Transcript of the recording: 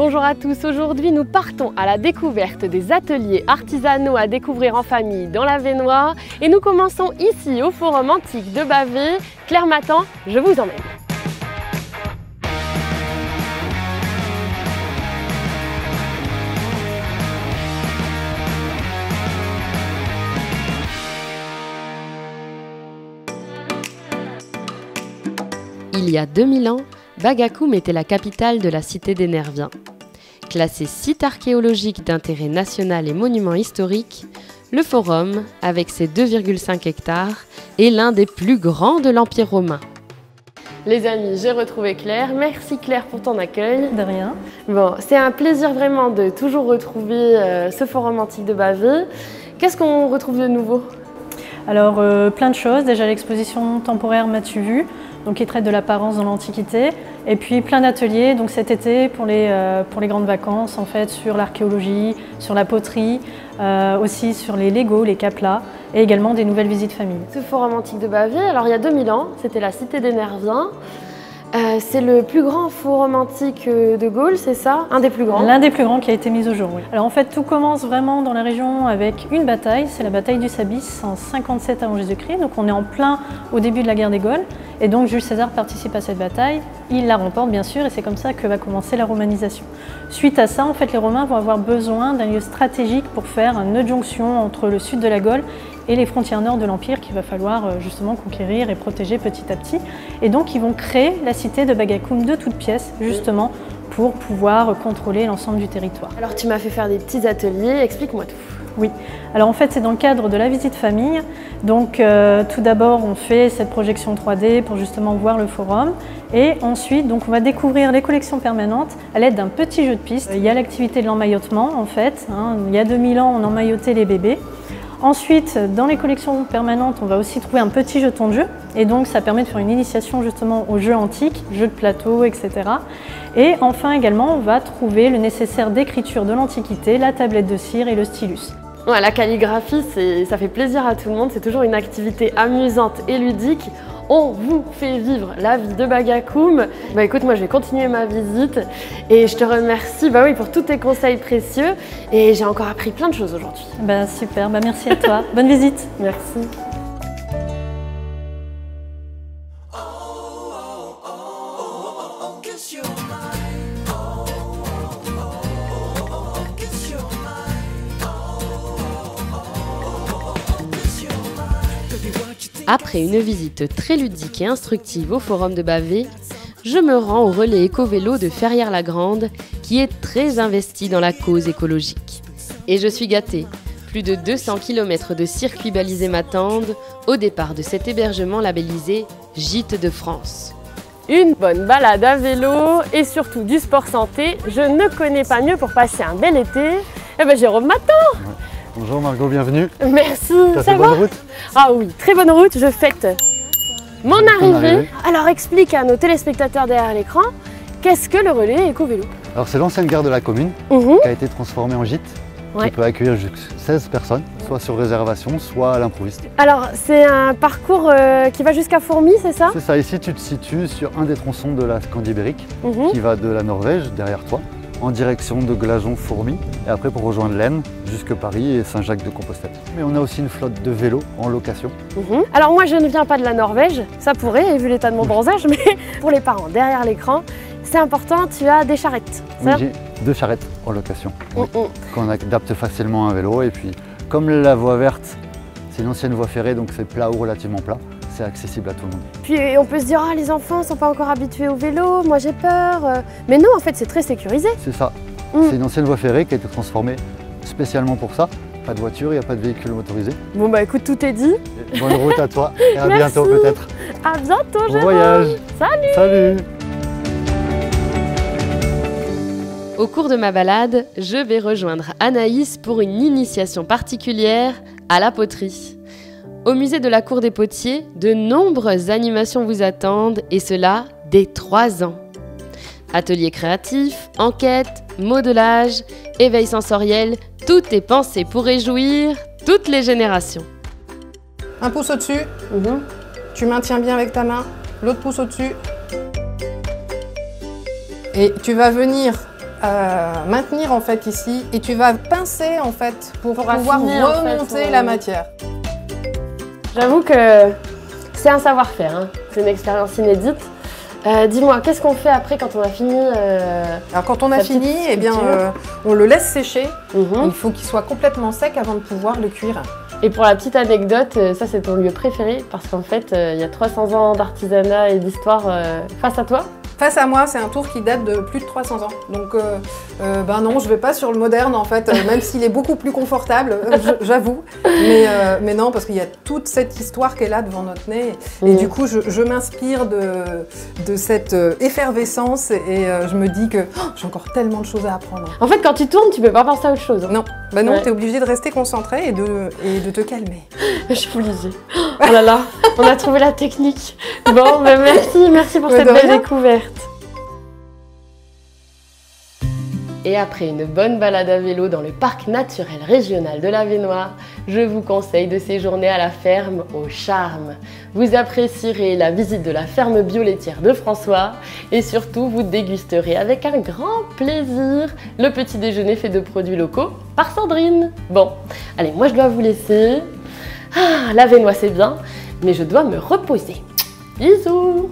Bonjour à tous, aujourd'hui nous partons à la découverte des ateliers artisanaux à découvrir en famille dans l'Avesnois et nous commençons ici au Forum Antique de Bavay. Claire m'attend, je vous emmène. Il y a 2000 ans, Bagakoum était la capitale de la cité des Nerviens. Classé site archéologique d'intérêt national et monument historique, le Forum, avec ses 2,5 hectares, est l'un des plus grands de l'Empire romain. Les amis, j'ai retrouvé Claire. Merci Claire pour ton accueil. De rien. Bon, c'est un plaisir vraiment de toujours retrouver ce Forum Antique de Bavay. Qu'est-ce qu'on retrouve de nouveau? Alors plein de choses, déjà l'exposition temporaire M'as-tu vu, donc qui traite de l'apparence dans l'Antiquité, et puis plein d'ateliers donc cet été pour les grandes vacances en fait sur l'archéologie, sur la poterie, aussi sur les Legos, les Kapla, et également des nouvelles visites famille. Ce Forum Antique de Bavay, alors il y a 2000 ans, c'était la cité des Nerviens. C'est le plus grand forum antique de Gaule, c'est ça? Un des plus grands? L'un des plus grands qui a été mis au jour, oui. Alors en fait, tout commence vraiment dans la région avec une bataille, c'est la bataille du Sabis en 57 avant Jésus-Christ. Donc on est en plein au début de la guerre des Gaules. Et donc Jules César participe à cette bataille, il la remporte bien sûr, et c'est comme ça que va commencer la romanisation. Suite à ça, en fait, les Romains vont avoir besoin d'un lieu stratégique pour faire un nœud de jonction entre le sud de la Gaule et les frontières nord de l'Empire qu'il va falloir justement conquérir et protéger petit à petit. Et donc ils vont créer la cité de Bagakoum de toutes pièces, justement, pour pouvoir contrôler l'ensemble du territoire. Alors tu m'as fait faire des petits ateliers, explique-moi tout. Oui, alors en fait c'est dans le cadre de la visite famille. Donc tout d'abord on fait cette projection 3D pour justement voir le forum. Et ensuite donc on va découvrir les collections permanentes à l'aide d'un petit jeu de piste. Il y a l'activité de l'emmaillotement en fait. Il y a 2000 ans on emmaillotait les bébés. Ensuite, dans les collections permanentes, on va aussi trouver un petit jeton de jeu. Et donc, ça permet de faire une initiation justement aux jeux antiques, jeux de plateau, etc. Et enfin également, on va trouver le nécessaire d'écriture de l'Antiquité, la tablette de cire et le stylus. Ouais, la calligraphie, ça fait plaisir à tout le monde. C'est toujours une activité amusante et ludique. On vous fait vivre la vie de Bagakoum. Bah écoute, moi je vais continuer ma visite et je te remercie pour tous tes conseils précieux et j'ai encore appris plein de choses aujourd'hui. Super, merci à toi. Bonne visite. Merci. Après une visite très ludique et instructive au Forum de Bavay, je me rends au relais éco-vélo de Ferrières-la-Grande qui est très investi dans la cause écologique. Et je suis gâtée, plus de 200 km de circuits balisés m'attendent au départ de cet hébergement labellisé Gîte de France. Une bonne balade à vélo et surtout du sport santé, je ne connais pas mieux pour passer un bel été. Jérôme m'attend. Bonjour Margot, bienvenue. Merci. T'as fait bonne route? Ah oui, très bonne route, je fête mon arrivée. Alors explique à nos téléspectateurs derrière l'écran, qu'est-ce que le relais éco-vélo? Alors c'est l'ancienne gare de la commune qui a été transformée en gîte, qui peut accueillir jusqu'à 16 personnes, soit sur réservation, soit à l'improviste. Alors c'est un parcours qui va jusqu'à Fourmies, c'est ça? C'est ça, ici tu te situes sur un des tronçons de la Scandibérique qui va de la Norvège, derrière toi, en direction de Glageon-Fourmies et après pour rejoindre l'Aisne jusque Paris et Saint-Jacques-de-Compostelle. Mais on a aussi une flotte de vélos en location. Alors moi je ne viens pas de la Norvège, ça pourrait vu l'état de mon bronzage, mais pour les parents derrière l'écran, c'est important, tu as des charrettes. Oui, j'ai 2 charrettes en location qu'on adapte facilement à un vélo et puis comme la voie verte, c'est une ancienne voie ferrée donc c'est plat ou relativement plat. C'est accessible à tout le monde. Puis on peut se dire, ah les enfants ne sont pas encore habitués au vélo, moi j'ai peur. Mais non, en fait c'est très sécurisé. C'est ça. C'est une ancienne voie ferrée qui a été transformée spécialement pour ça. Pas de voiture, il n'y a pas de véhicule motorisé. Bon écoute, tout est dit. Bonne route à toi et à bientôt peut-être. À bientôt Jérôme. Bon voyage. Salut. Salut. Au cours de ma balade, je vais rejoindre Anaïs pour une initiation particulière à la poterie. Au musée de la Cour des Potiers, de nombreuses animations vous attendent, et cela dès 3 ans. Ateliers créatifs, enquêtes, modelage, éveil sensoriel, tout est pensé pour réjouir toutes les générations. Un pouce au-dessus, tu maintiens bien avec ta main, l'autre pouce au-dessus. Et tu vas venir maintenir en fait ici et tu vas pincer en fait pour pouvoir affiner, remonter en fait, la matière. J'avoue que c'est un savoir-faire, hein. C'est une expérience inédite. Dis-moi, qu'est-ce qu'on fait après quand on a fini Alors quand on a fini, eh bien, on le laisse sécher. Il faut qu'il soit complètement sec avant de pouvoir le cuire. Et pour la petite anecdote, ça c'est ton lieu préféré parce qu'en fait, il y a 300 ans d'artisanat et d'histoire face à toi. Face à moi, c'est un tour qui date de plus de 300 ans. Donc, ben non, je vais pas sur le moderne en fait, même s'il est beaucoup plus confortable, j'avoue. Mais non, parce qu'il y a toute cette histoire qui est là devant notre nez. Et du coup, je m'inspire de cette effervescence et je me dis que j'ai encore tellement de choses à apprendre. En fait, quand tu tournes, tu peux pas penser à autre chose. Non, ben non, Ouais. t'es obligé de rester concentré et de te calmer. Je suis foulisée. Oh là là, on a trouvé la technique. Bon, ben merci pour cette de belle rien. découverte. Et après une bonne balade à vélo dans le parc naturel régional de l'Avesnois, je vous conseille de séjourner à la ferme au Charme. Vous apprécierez la visite de la ferme bio-laitière de François et surtout vous dégusterez avec un grand plaisir le petit déjeuner fait de produits locaux par Sandrine. Bon, allez, moi je dois vous laisser. L'Avesnois c'est bien, mais je dois me reposer. Bisous!